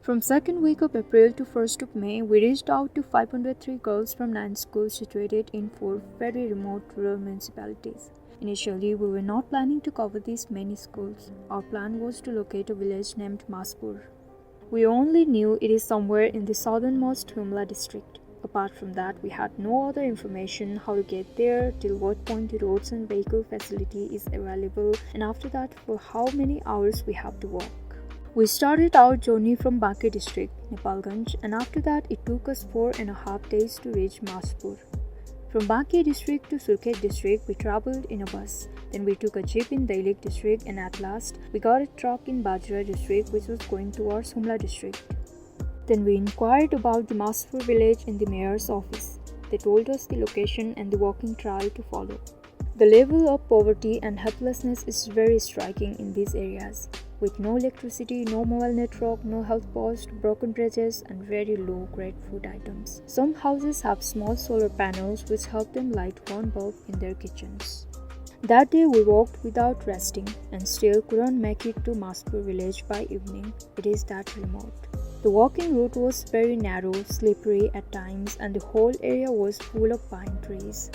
From second week of April to 1st of May, we reached out to 503 girls from 9 schools situated in 4 very remote rural municipalities. Initially, we were not planning to cover these many schools. Our plan was to locate a village named Maspur. We only knew it is somewhere in the southernmost Humla District. Apart from that, we had no other information how to get there, till what point the roads and vehicle facility is available, and after that for how many hours we have to walk. We started our journey from Banke District, Nepalgunj, and after that it took us 4.5 days to reach Maspur. From Banke District to Surkhet District, we travelled in a bus. Then we took a jeep in Dailekh District, and at last we got a truck in Bajura District which was going towards Humla District. Then we inquired about the Maspur Village in the mayor's office. They told us the location and the walking trail to follow. The level of poverty and helplessness is very striking in these areas, with no electricity, no mobile network, no health post, broken bridges, and very low-grade food items. Some houses have small solar panels which help them light one bulb in their kitchens. That day we walked without resting and still couldn't make it to Maspur village by evening. It is that remote. The walking route was very narrow, slippery at times, and the whole area was full of pine trees.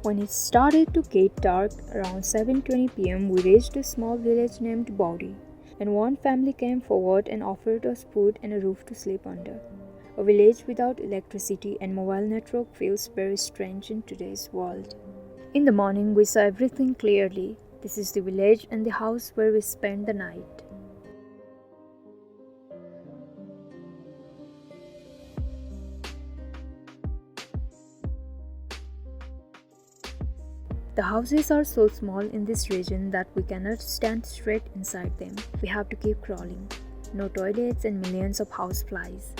When it started to get dark, around 7:20 p.m., we reached a small village named Baudi, and one family came forward and offered us food and a roof to sleep under. A village without electricity and mobile network feels very strange in today's world. In the morning, we saw everything clearly. This is the village and the house where we spent the night. The houses are so small in this region that we cannot stand straight inside them. We have to keep crawling. No toilets and millions of houseflies.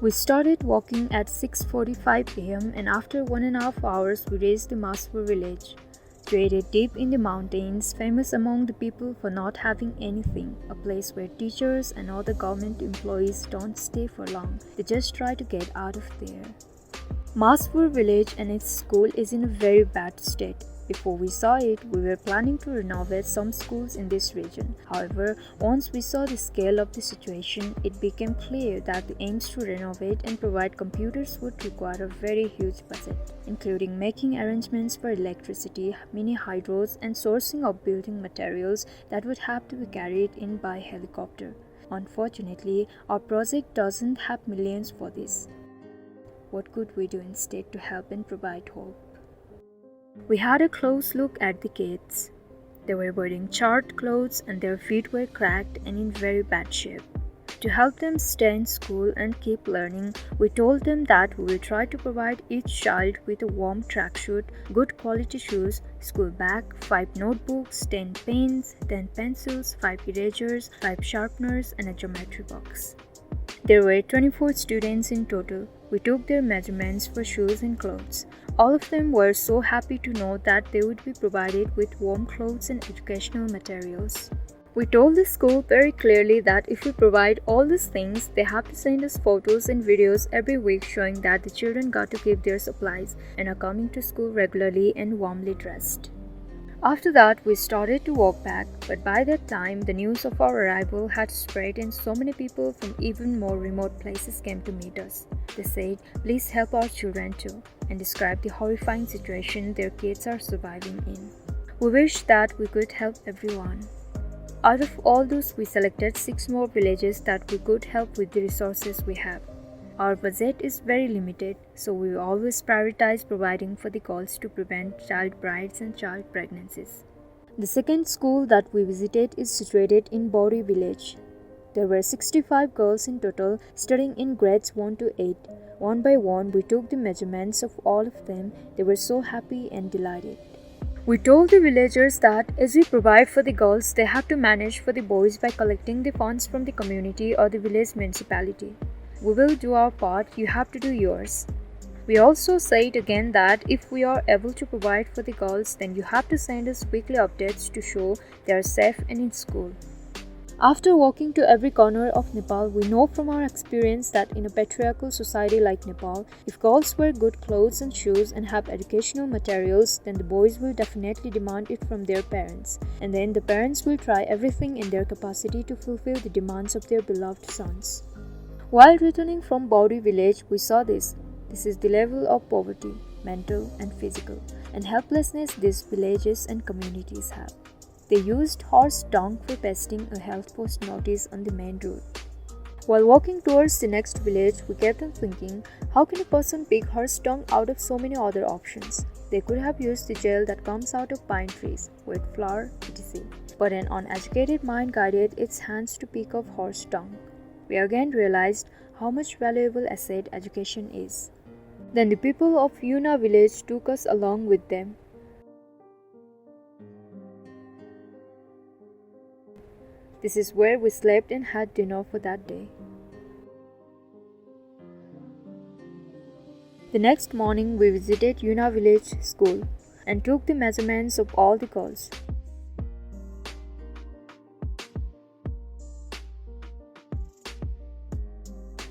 We started walking at 6:45 p.m. and after 1.5 hours we reached the Maspur village. Situated deep in the mountains, famous among the people for not having anything, a place where teachers and other government employees don't stay for long. They just try to get out of there. Maspur village and its school is in a very bad state. Before we saw it, we were planning to renovate some schools in this region. However, once we saw the scale of the situation, it became clear that the aims to renovate and provide computers would require a very huge budget, including making arrangements for electricity, mini hydros, and sourcing of building materials that would have to be carried in by helicopter. Unfortunately, our project doesn't have millions for this. What could we do instead to help and provide hope? We had a close look at the kids. They were wearing charred clothes and their feet were cracked and in very bad shape. To help them stay in school and keep learning, we told them that we will try to provide each child with a warm tracksuit, good quality shoes, school bag, 5 notebooks, 10 pens, 10 pencils, 5 erasers, 5 sharpeners, and a geometry box. There were 24 students in total. We took their measurements for shoes and clothes. All of them were so happy to know that they would be provided with warm clothes and educational materials. We told the school very clearly that if we provide all these things, they have to send us photos and videos every week showing that the children got to keep their supplies and are coming to school regularly and warmly dressed. After that, we started to walk back, but by that time, the news of our arrival had spread and so many people from even more remote places came to meet us. They said, "Please help our children too," and described the horrifying situation their kids are surviving in. We wish that we could help everyone. Out of all those, we selected 6 more villages that we could help with the resources we have. Our budget is very limited, so we always prioritize providing for the girls to prevent child brides and child pregnancies. The second school that we visited is situated in Baudi village. There were 65 girls in total studying in grades 1 to 8. One by one, we took the measurements of all of them. They were so happy and delighted. We told the villagers that as we provide for the girls, they have to manage for the boys by collecting the funds from the community or the village municipality. We will do our part, you have to do yours. We also said again that if we are able to provide for the girls, then you have to send us weekly updates to show they are safe and in school. After walking to every corner of Nepal, we know from our experience that in a patriarchal society like Nepal, if girls wear good clothes and shoes and have educational materials, then the boys will definitely demand it from their parents. And then the parents will try everything in their capacity to fulfill the demands of their beloved sons. While returning from Bauri village, we saw this. This is the level of poverty, mental and physical, and helplessness these villages and communities have. They used horse dung for pasting a health post notice on the main road. While walking towards the next village, we kept on thinking, how can a person pick horse dung out of so many other options? They could have used the gel that comes out of pine trees, wet flour, etc. But an uneducated mind guided its hands to pick up horse dung. We again realized how much valuable asset education is. Then the people of Yuna village took us along with them. This is where we slept and had dinner for that day. The next morning, we visited Yuna village school and took the measurements of all the girls.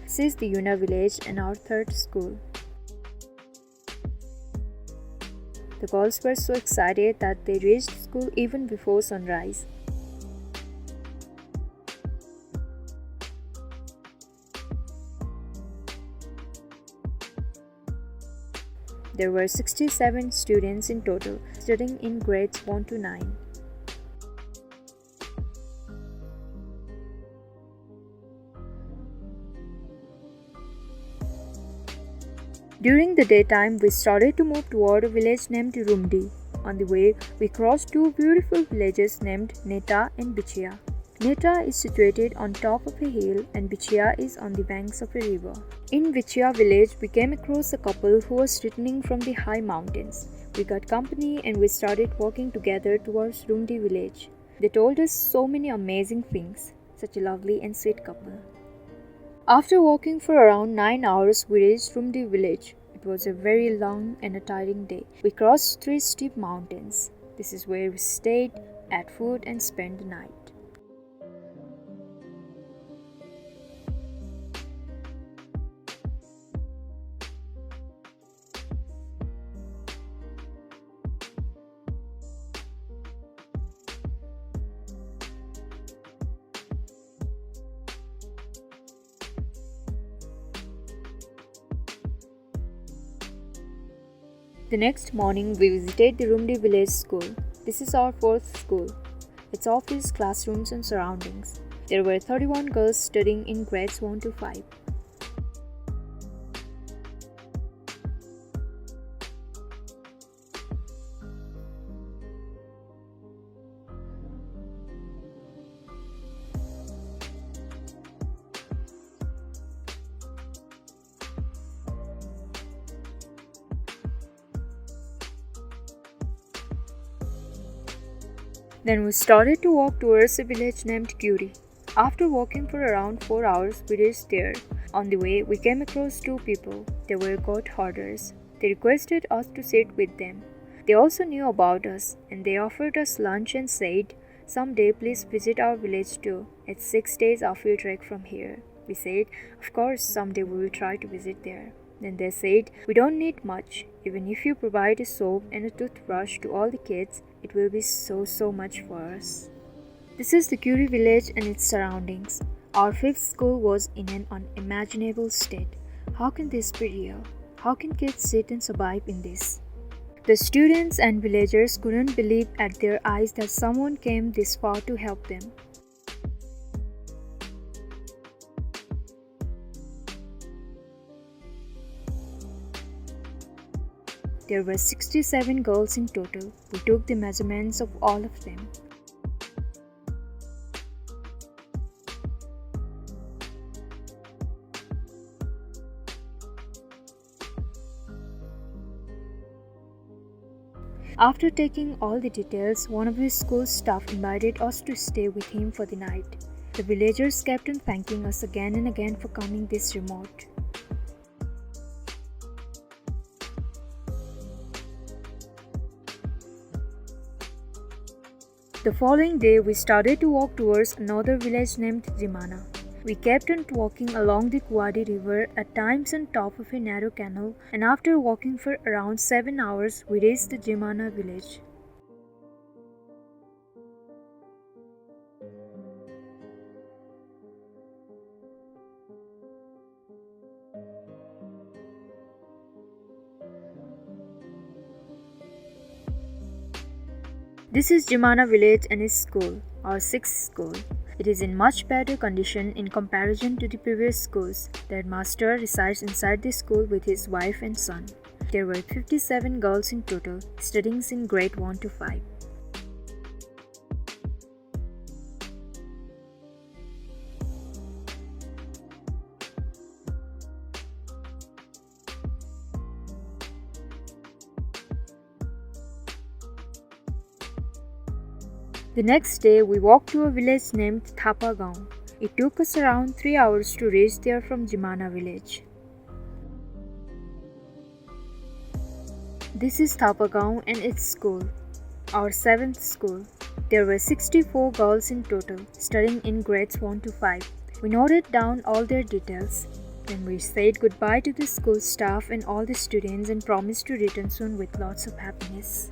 This is the Yuna village and our third school. The girls were so excited that they reached school even before sunrise. There were 67 students in total, studying in grades 1 to 9. During the daytime, we started to move toward a village named Rumdi. On the way, we crossed two beautiful villages named Neta and Bichia. Neta is situated on top of a hill and Bichia is on the banks of a river. In Bichia village, we came across a couple who was returning from the high mountains. We got company and we started walking together towards Rumdi village. They told us so many amazing things. Such a lovely and sweet couple. After walking for around 9 hours, we reached Rumdi village. It was a very long and a tiring day. We crossed 3 steep mountains. This is where we stayed, ate food and spent the night. The next morning, we visited the Rumdi village school. This is our fourth school. Its office, classrooms and surroundings. There were 31 girls studying in grades 1 to 5. Then we started to walk towards a village named Kuri. After walking for around 4 hours, we reached there. On the way, we came across two people. They were goat herders. They requested us to sit with them. They also knew about us and they offered us lunch and said, "Someday please visit our village too. It's 6 days uphill trek from here." We said, "Of course, someday we will try to visit there." Then they said, "We don't need much. Even if you provide a soap and a toothbrush to all the kids, it will be so much for us." This is the Kuri village and its surroundings. Our fifth school was in an unimaginable state. How can this be real? How can kids sit and survive in this? The students and villagers couldn't believe at their eyes that someone came this far to help them. There were 67 girls in total. We took the measurements of all of them. After taking all the details, one of the school staff invited us to stay with him for the night. The villagers kept on thanking us again and again for coming this remote. The following day, we started to walk towards another village named Jimana. We kept on walking along the Kuwadi River, at times on top of a narrow canal, and after walking for around 7 hours, we reached the Jimana village. This is Jimana village and its school, our 6th school. It is in much better condition in comparison to the previous schools. The headmaster resides inside the school with his wife and son. There were 57 girls in total, studying in grade 1 to 5. The next day, we walked to a village named Thapa Gaon. It took us around 3 hours to reach there from Jimana village. This is Thapa Gaon and its school, our 7th school. There were 64 girls in total, studying in grades 1 to 5. We noted down all their details. Then we said goodbye to the school staff and all the students and promised to return soon with lots of happiness.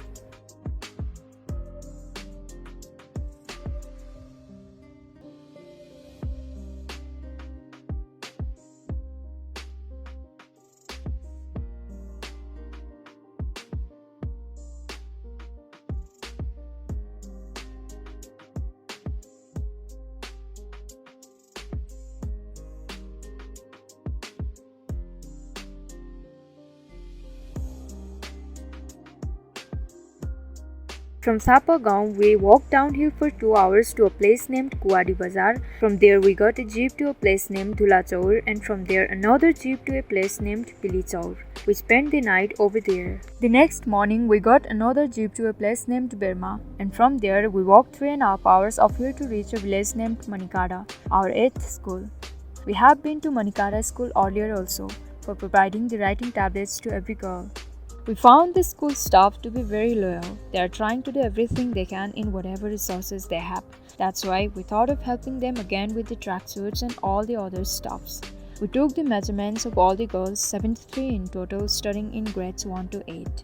From Thapa Gaon, we walked downhill for 2 hours to a place named Kuwadi Bazar. From there, we got a jeep to a place named Dhula Chaur, and from there, another jeep to a place named Pili Chaur. We spent the night over there. The next morning, we got another jeep to a place named Berma, and from there, we walked 3.5 hours uphill to reach a village named Manikada, our 8th school. We have been to Manikada school earlier also, for providing the writing tablets to every girl. We found the school staff to be very loyal. They are trying to do everything they can in whatever resources they have. That's why we thought of helping them again with the tracksuits and all the other stuffs. We took the measurements of all the girls, 73 in total, studying in grades 1 to 8.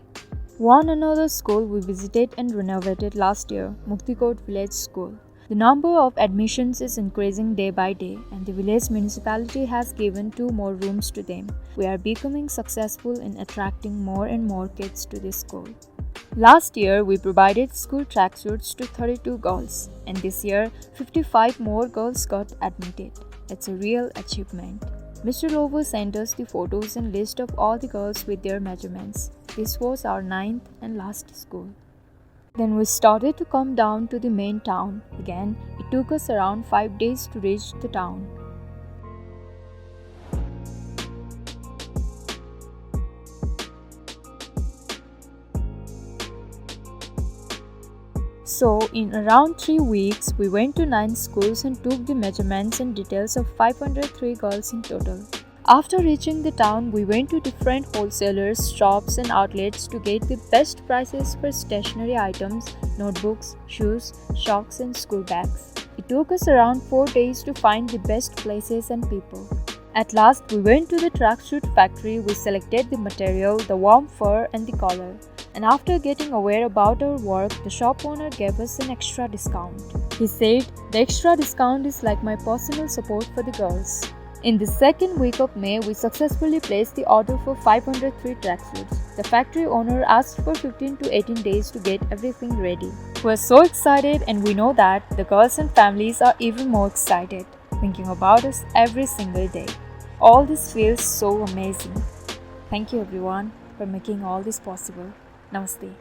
One another school we visited and renovated last year, Muktikot Village School. The number of admissions is increasing day by day, and the village municipality has given 2 more rooms to them. We are becoming successful in attracting more and more kids to this school. Last year, we provided school tracksuits to 32 girls, and this year, 55 more girls got admitted. It's a real achievement. Mr. Rover sent us the photos and list of all the girls with their measurements. This was our 9th and last school. Then we started to come down to the main town. Again, it took us around 5 days to reach the town. So, in around 3 weeks, we went to 9 schools and took the measurements and details of 503 girls in total. After reaching the town, we went to different wholesalers, shops and outlets to get the best prices for stationery items, notebooks, shoes, socks and school bags. It took us around 4 days to find the best places and people. At last, we went to the tracksuit factory. We selected the material, the warm fur and the collar. And after getting aware about our work, the shop owner gave us an extra discount. He said, "The extra discount is like my personal support for the girls." In the second week of May, we successfully placed the order for 503 tracksuits. The factory owner asked for 15 to 18 days to get everything ready. We are so excited, and we know that the girls and families are even more excited, thinking about us every single day. All this feels so amazing. Thank you everyone for making all this possible. Namaste.